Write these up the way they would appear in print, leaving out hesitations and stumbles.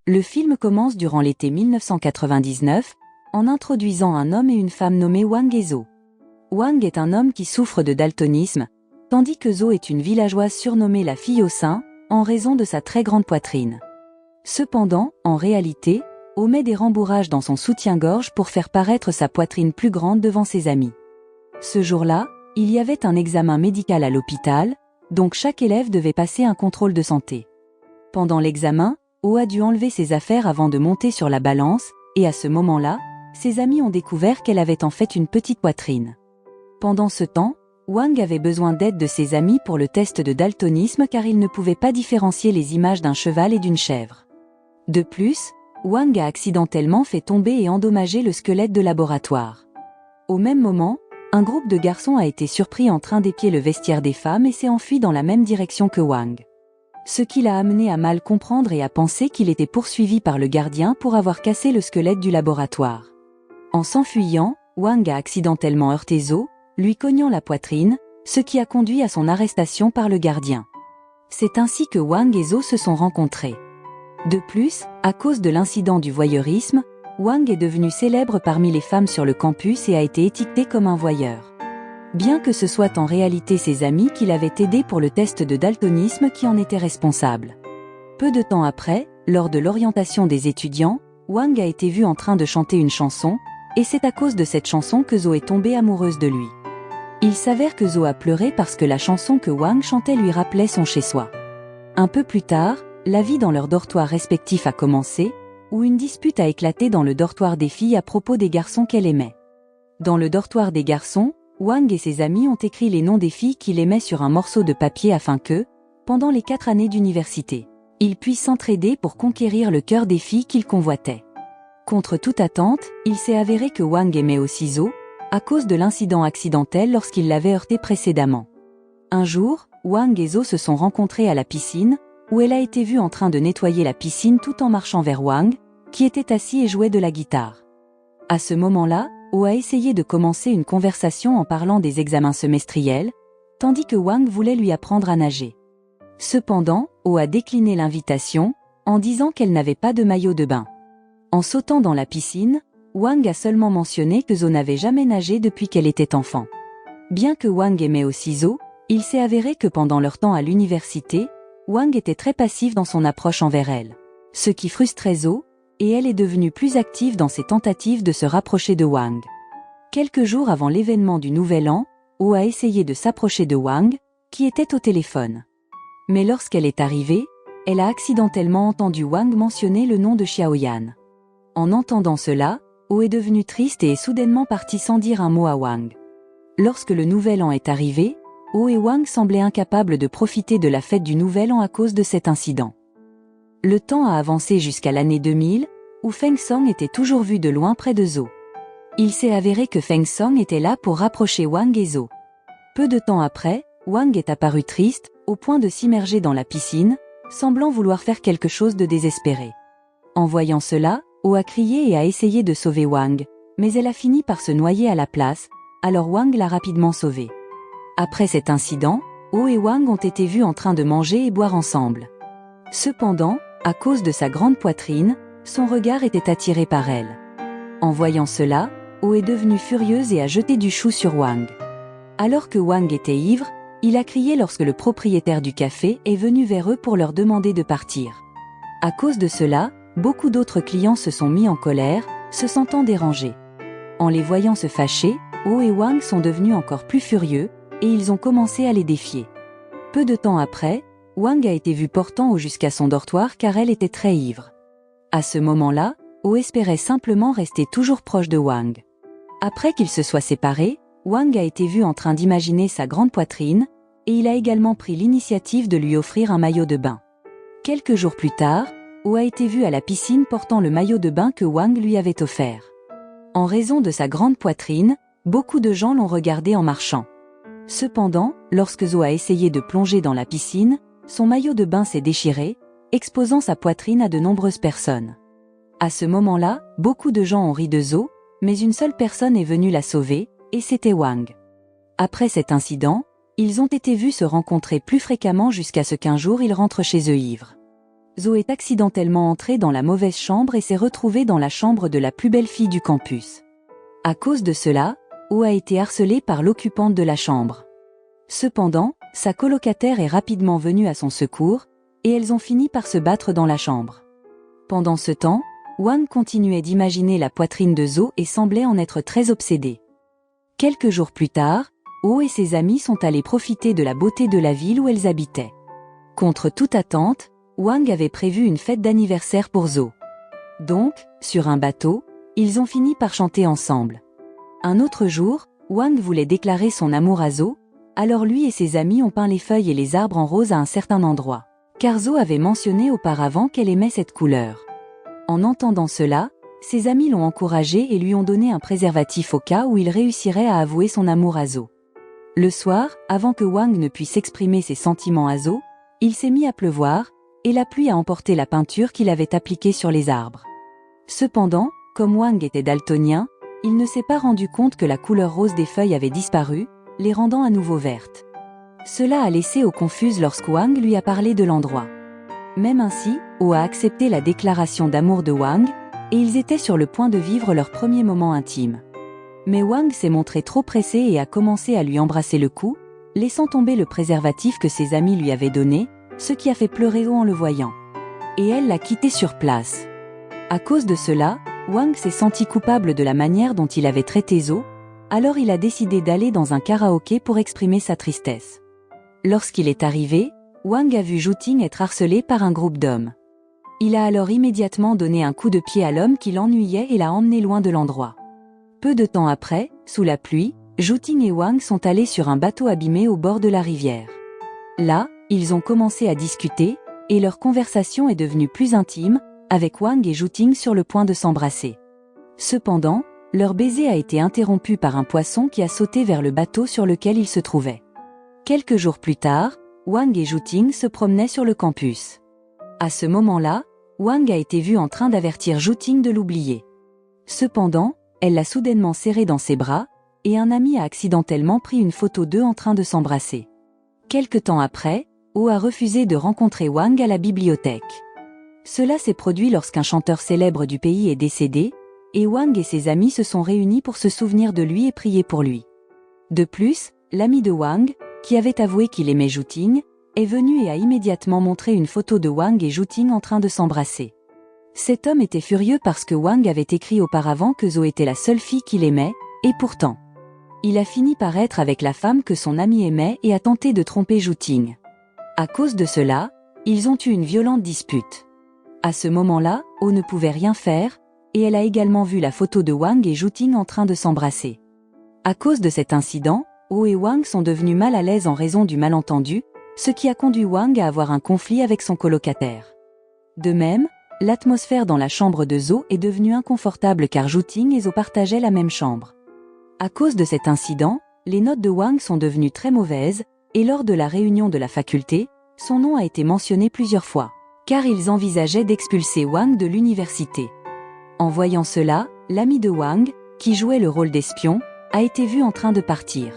Le film commence durant l'été 1999, en introduisant un homme et une femme nommés Wang et Zo. Wang est un homme qui souffre de daltonisme, tandis que Zo est une villageoise surnommée la fille au sein, en raison de sa très grande poitrine. Cependant, en réalité, O met des rembourrages dans son soutien-gorge pour faire paraître sa poitrine plus grande devant ses amis. Ce jour-là, il y avait un examen médical à l'hôpital, donc chaque élève devait passer un contrôle de santé. Pendant l'examen, O a dû enlever ses affaires avant de monter sur la balance, et à ce moment-là, ses amis ont découvert qu'elle avait en fait une petite poitrine. Pendant ce temps, Wang avait besoin d'aide de ses amis pour le test de daltonisme car il ne pouvait pas différencier les images d'un cheval et d'une chèvre. De plus, Wang a accidentellement fait tomber et endommager le squelette de laboratoire. Au même moment, un groupe de garçons a été surpris en train d'épier le vestiaire des femmes et s'est enfui dans la même direction que Wang. Ce qui l'a amené à mal comprendre et à penser qu'il était poursuivi par le gardien pour avoir cassé le squelette du laboratoire. En s'enfuyant, Wang a accidentellement heurté Zo, lui cognant la poitrine, ce qui a conduit à son arrestation par le gardien. C'est ainsi que Wang et Zo se sont rencontrés. De plus, à cause de l'incident du voyeurisme, Wang est devenu célèbre parmi les femmes sur le campus et a été étiqueté comme un voyeur. Bien que ce soit en réalité ses amis qui l'avaient aidé pour le test de daltonisme qui en étaient responsables. Peu de temps après, lors de l'orientation des étudiants, Wang a été vu en train de chanter une chanson, et c'est à cause de cette chanson que Zo est tombée amoureuse de lui. Il s'avère que Zo a pleuré parce que la chanson que Wang chantait lui rappelait son chez-soi. Un peu plus tard, la vie dans leurs dortoirs respectifs a commencé, où une dispute a éclaté dans le dortoir des filles à propos des garçons qu'elle aimait. Dans le dortoir des garçons, Wang et ses amis ont écrit les noms des filles qu'il aimait sur un morceau de papier afin que, pendant les 4 années d'université, ils puissent s'entraider pour conquérir le cœur des filles qu'ils convoitaient. Contre toute attente, il s'est avéré que Wang aimait aussi Zo, à cause de l'incident accidentel lorsqu'il l'avait heurté précédemment. Un jour, Wang et Zo se sont rencontrés à la piscine, où elle a été vue en train de nettoyer la piscine tout en marchant vers Wang, qui était assis et jouait de la guitare. À ce moment-là, O a essayé de commencer une conversation en parlant des examens semestriels, tandis que Wang voulait lui apprendre à nager. Cependant, O a décliné l'invitation, en disant qu'elle n'avait pas de maillot de bain. En sautant dans la piscine, Wang a seulement mentionné que Zo n'avait jamais nagé depuis qu'elle était enfant. Bien que Wang aimait aussi Zo, il s'est avéré que pendant leur temps à l'université, Wang était très passif dans son approche envers elle. Ce qui frustrait Zo, et elle est devenue plus active dans ses tentatives de se rapprocher de Wang. Quelques jours avant l'événement du Nouvel An, O a essayé de s'approcher de Wang, qui était au téléphone. Mais lorsqu'elle est arrivée, elle a accidentellement entendu Wang mentionner le nom de Xiaoyan. En entendant cela, O est devenue triste et est soudainement partie sans dire un mot à Wang. Lorsque le Nouvel An est arrivé, O et Wang semblaient incapables de profiter de la fête du Nouvel An à cause de cet incident. Le temps a avancé jusqu'à l'année 2000, où Feng Song était toujours vu de loin près de Zo. Il s'est avéré que Feng Song était là pour rapprocher Wang et Zo. Peu de temps après, Wang est apparu triste, au point de s'immerger dans la piscine, semblant vouloir faire quelque chose de désespéré. En voyant cela, O a crié et a essayé de sauver Wang, mais elle a fini par se noyer à la place, alors Wang l'a rapidement sauvée. Après cet incident, O et Wang ont été vus en train de manger et boire ensemble. Cependant, à cause de sa grande poitrine, son regard était attiré par elle. En voyant cela, O est devenue furieuse et a jeté du chou sur Wang. Alors que Wang était ivre, il a crié lorsque le propriétaire du café est venu vers eux pour leur demander de partir. À cause de cela, beaucoup d'autres clients se sont mis en colère, se sentant dérangés. En les voyant se fâcher, O et Wang sont devenus encore plus furieux, et ils ont commencé à les défier. Peu de temps après, Wang a été vue portant O jusqu'à son dortoir car elle était très ivre. À ce moment-là, O espérait simplement rester toujours proche de Wang. Après qu'ils se soient séparés, Wang a été vu en train d'imaginer sa grande poitrine, et il a également pris l'initiative de lui offrir un maillot de bain. Quelques jours plus tard, O a été vu à la piscine portant le maillot de bain que Wang lui avait offert. En raison de sa grande poitrine, beaucoup de gens l'ont regardé en marchant. Cependant, lorsque Zo a essayé de plonger dans la piscine, son maillot de bain s'est déchiré, exposant sa poitrine à de nombreuses personnes. À ce moment-là, beaucoup de gens ont ri de Zo, mais une seule personne est venue la sauver, et c'était Wang. Après cet incident, ils ont été vus se rencontrer plus fréquemment jusqu'à ce qu'un jour ils rentrent chez eux ivres. Zo est accidentellement entrée dans la mauvaise chambre et s'est retrouvée dans la chambre de la plus belle fille du campus. À cause de cela, Oh a été harcelée par l'occupante de la chambre. Cependant, sa colocataire est rapidement venue à son secours, et elles ont fini par se battre dans la chambre. Pendant ce temps, Wang continuait d'imaginer la poitrine de Zo et semblait en être très obsédé. Quelques jours plus tard, Oh et ses amis sont allés profiter de la beauté de la ville où elles habitaient. Contre toute attente, Wang avait prévu une fête d'anniversaire pour Zo. Donc, sur un bateau, ils ont fini par chanter ensemble. Un autre jour, Wang voulait déclarer son amour à Zo, alors lui et ses amis ont peint les feuilles et les arbres en rose à un certain endroit, car Zo avait mentionné auparavant qu'elle aimait cette couleur. En entendant cela, ses amis l'ont encouragé et lui ont donné un préservatif au cas où il réussirait à avouer son amour à Zo. Le soir, avant que Wang ne puisse exprimer ses sentiments à Zo, il s'est mis à pleuvoir, et la pluie a emporté la peinture qu'il avait appliquée sur les arbres. Cependant, comme Wang était daltonien, il ne s'est pas rendu compte que la couleur rose des feuilles avait disparu, les rendant à nouveau vertes. Cela a laissé Oh confuse lorsque Wang lui a parlé de l'endroit. Même ainsi, Oh a accepté la déclaration d'amour de Wang, et ils étaient sur le point de vivre leur premier moment intime. Mais Wang s'est montré trop pressé et a commencé à lui embrasser le cou, laissant tomber le préservatif que ses amis lui avaient donné, ce qui a fait pleurer Oh en le voyant. Et elle l'a quitté sur place. À cause de cela, Wang s'est senti coupable de la manière dont il avait traité Zo, alors il a décidé d'aller dans un karaoké pour exprimer sa tristesse. Lorsqu'il est arrivé, Wang a vu Zhu-Ting être harcelé par un groupe d'hommes. Il a alors immédiatement donné un coup de pied à l'homme qui l'ennuyait et l'a emmené loin de l'endroit. Peu de temps après, sous la pluie, Zhu-Ting et Wang sont allés sur un bateau abîmé au bord de la rivière. Là, ils ont commencé à discuter, et leur conversation est devenue plus intime, avec Wang et Zhu-Ting sur le point de s'embrasser. Cependant, leur baiser a été interrompu par un poisson qui a sauté vers le bateau sur lequel ils se trouvaient. Quelques jours plus tard, Wang et Zhu-Ting se promenaient sur le campus. À ce moment-là, Wang a été vu en train d'avertir Zhu-Ting de l'oublier. Cependant, elle l'a soudainement serré dans ses bras, et un ami a accidentellement pris une photo d'eux en train de s'embrasser. Quelque temps après, Oh a refusé de rencontrer Wang à la bibliothèque. Cela s'est produit lorsqu'un chanteur célèbre du pays est décédé, et Wang et ses amis se sont réunis pour se souvenir de lui et prier pour lui. De plus, l'ami de Wang, qui avait avoué qu'il aimait Zhu-Ting, est venu et a immédiatement montré une photo de Wang et Zhu-Ting en train de s'embrasser. Cet homme était furieux parce que Wang avait écrit auparavant que Zo était la seule fille qu'il aimait, et pourtant, il a fini par être avec la femme que son ami aimait et a tenté de tromper Zhu-Ting. À cause de cela, ils ont eu une violente dispute. À ce moment-là, Oh ne pouvait rien faire, et elle a également vu la photo de Wang et Zhu-Ting en train de s'embrasser. À cause de cet incident, Oh et Wang sont devenus mal à l'aise en raison du malentendu, ce qui a conduit Wang à avoir un conflit avec son colocataire. De même, l'atmosphère dans la chambre de Zo est devenue inconfortable car Zhu-Ting et Zo partageaient la même chambre. À cause de cet incident, les notes de Wang sont devenues très mauvaises, et lors de la réunion de la faculté, son nom a été mentionné plusieurs fois, car ils envisageaient d'expulser Wang de l'université. En voyant cela, l'ami de Wang, qui jouait le rôle d'espion, a été vu en train de partir.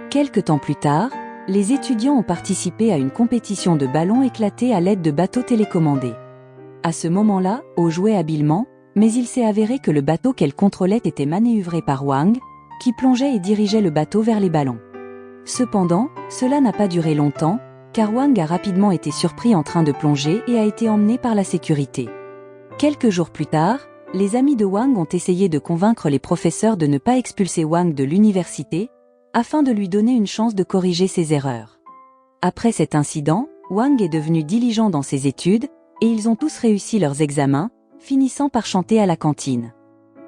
Quelque temps plus tard, les étudiants ont participé à une compétition de ballons éclatés à l'aide de bateaux télécommandés. À ce moment-là, Oh jouait habilement, mais il s'est avéré que le bateau qu'elle contrôlait était manœuvré par Wang, qui plongeait et dirigeait le bateau vers les ballons. Cependant, cela n'a pas duré longtemps, car Wang a rapidement été surpris en train de plonger et a été emmené par la sécurité. Quelques jours plus tard, les amis de Wang ont essayé de convaincre les professeurs de ne pas expulser Wang de l'université, afin de lui donner une chance de corriger ses erreurs. Après cet incident, Wang est devenu diligent dans ses études, et ils ont tous réussi leurs examens, finissant par chanter à la cantine.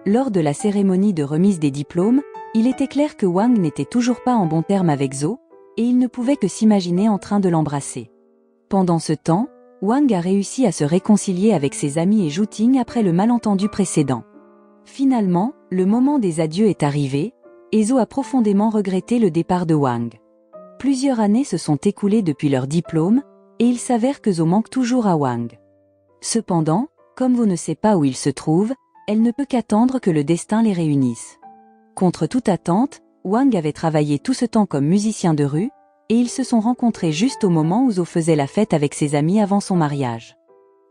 Lors de la cérémonie de remise des diplômes, il était clair que Wang n'était toujours pas en bon terme avec Zo, et il ne pouvait que s'imaginer en train de l'embrasser. Pendant ce temps, Wang a réussi à se réconcilier avec ses amis et Zhu-Ting après le malentendu précédent. Finalement, le moment des adieux est arrivé, et Zo a profondément regretté le départ de Wang. Plusieurs années se sont écoulées depuis leur diplôme, et il s'avère que Zo manque toujours à Wang. Cependant, comme Zo ne sait pas où il se trouve, elle ne peut qu'attendre que le destin les réunisse. Contre toute attente, Wang avait travaillé tout ce temps comme musicien de rue, et ils se sont rencontrés juste au moment où Zo faisait la fête avec ses amis avant son mariage.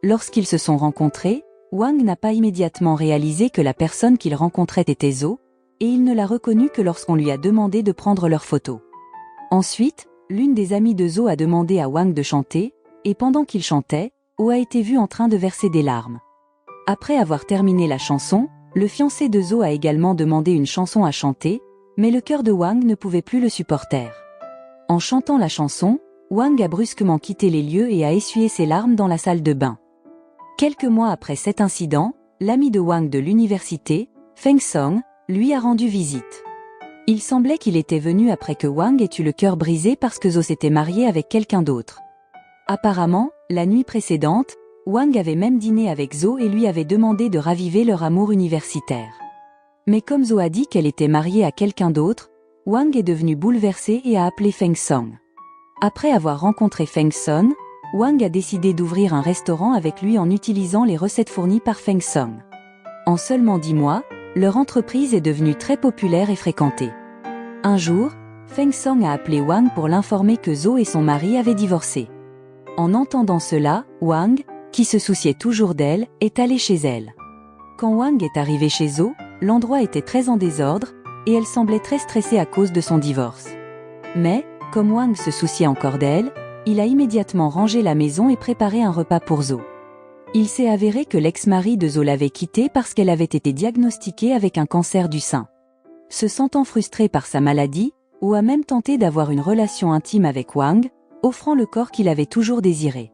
Lorsqu'ils se sont rencontrés, Wang n'a pas immédiatement réalisé que la personne qu'il rencontrait était Zhou, et il ne l'a reconnu que lorsqu'on lui a demandé de prendre leurs photos. Ensuite, l'une des amies de Zhou a demandé à Wang de chanter, et pendant qu'il chantait, Oh a été vu en train de verser des larmes. Après avoir terminé la chanson, le fiancé de Zhou a également demandé une chanson à chanter, mais le cœur de Wang ne pouvait plus le supporter. En chantant la chanson, Wang a brusquement quitté les lieux et a essuyé ses larmes dans la salle de bain. Quelques mois après cet incident, l'ami de Wang de l'université, Feng Song, lui a rendu visite. Il semblait qu'il était venu après que Wang ait eu le cœur brisé parce que Zhou s'était marié avec quelqu'un d'autre. Apparemment, la nuit précédente, Wang avait même dîné avec Zhou et lui avait demandé de raviver leur amour universitaire. Mais comme Zhou a dit qu'elle était mariée à quelqu'un d'autre, Wang est devenu bouleversé et a appelé Feng Song. Après avoir rencontré Feng Song, Wang a décidé d'ouvrir un restaurant avec lui en utilisant les recettes fournies par Feng Song. En seulement 10 mois, leur entreprise est devenue très populaire et fréquentée. Un jour, Feng Song a appelé Wang pour l'informer que Zhou et son mari avaient divorcé. En entendant cela, Wang, qui se souciait toujours d'elle, est allé chez elle. Quand Wang est arrivé chez Zhou, l'endroit était très en désordre, et elle semblait très stressée à cause de son divorce. Mais, comme Wang se souciait encore d'elle, il a immédiatement rangé la maison et préparé un repas pour Zhou. Il s'est avéré que l'ex-mari de Zhou l'avait quittée parce qu'elle avait été diagnostiquée avec un cancer du sein. Se sentant frustrée par sa maladie, Zhou a même tenté d'avoir une relation intime avec Wang, offrant le corps qu'il avait toujours désiré.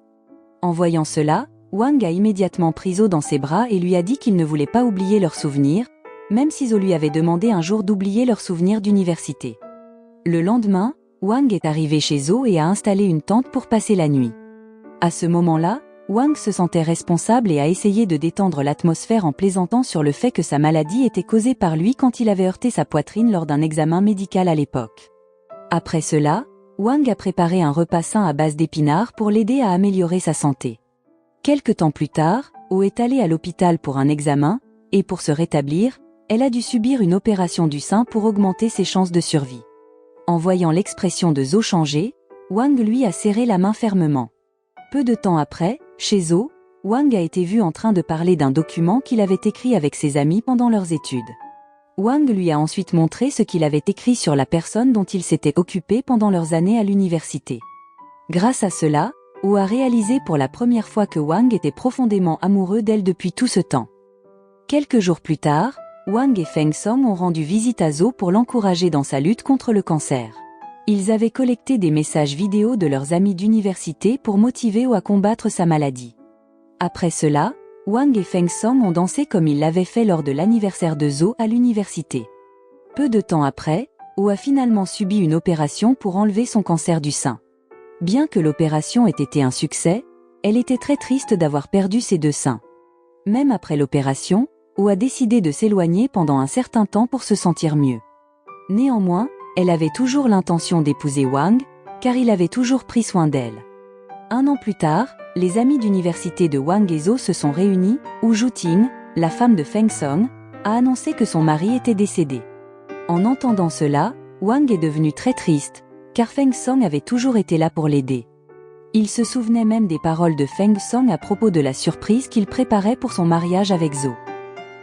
En voyant cela, Wang a immédiatement pris Zhou dans ses bras et lui a dit qu'il ne voulait pas oublier leurs souvenirs, même si Zhou lui avait demandé un jour d'oublier leurs souvenirs d'université. Le lendemain, Wang est arrivé chez Zhou et a installé une tente pour passer la nuit. À ce moment-là, Wang se sentait responsable et a essayé de détendre l'atmosphère en plaisantant sur le fait que sa maladie était causée par lui quand il avait heurté sa poitrine lors d'un examen médical à l'époque. Après cela, Wang a préparé un repas sain à base d'épinards pour l'aider à améliorer sa santé. Quelque temps plus tard, Zhou est allée à l'hôpital pour un examen, et pour se rétablir, elle a dû subir une opération du sein pour augmenter ses chances de survie. En voyant l'expression de Zhou changer, Wang lui a serré la main fermement. Peu de temps après, chez Zhou, Wang a été vu en train de parler d'un document qu'il avait écrit avec ses amis pendant leurs études. Wang lui a ensuite montré ce qu'il avait écrit sur la personne dont il s'était occupé pendant leurs années à l'université. Grâce à cela, Zhou a réalisé pour la première fois que Wang était profondément amoureux d'elle depuis tout ce temps. Quelques jours plus tard, Wang et Feng Song ont rendu visite à Zhou pour l'encourager dans sa lutte contre le cancer. Ils avaient collecté des messages vidéo de leurs amis d'université pour motiver Zhou à combattre sa maladie. Après cela, Wang et Feng Song ont dansé comme ils l'avaient fait lors de l'anniversaire de Zhou à l'université. Peu de temps après, Zhou a finalement subi une opération pour enlever son cancer du sein. Bien que l'opération ait été un succès, elle était très triste d'avoir perdu ses 2 seins. Même après l'opération, Zhou a décidé de s'éloigner pendant un certain temps pour se sentir mieux. Néanmoins, elle avait toujours l'intention d'épouser Wang, car il avait toujours pris soin d'elle. Un an plus tard, les amis d'université de Wang et Zhou se sont réunis, où Zhu-Ting, la femme de Feng Song, a annoncé que son mari était décédé. En entendant cela, Wang est devenu très triste, car Feng Song avait toujours été là pour l'aider. Il se souvenait même des paroles de Feng Song à propos de la surprise qu'il préparait pour son mariage avec Zhou.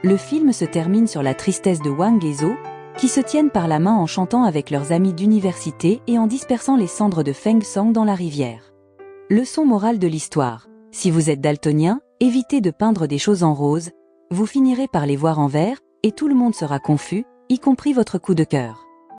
Le film se termine sur la tristesse de Wang et Zhou, qui se tiennent par la main en chantant avec leurs amis d'université et en dispersant les cendres de Feng Song dans la rivière. Leçon morale de l'histoire: si vous êtes daltonien, évitez de peindre des choses en rose, vous finirez par les voir en vert, et tout le monde sera confus, y compris votre coup de cœur.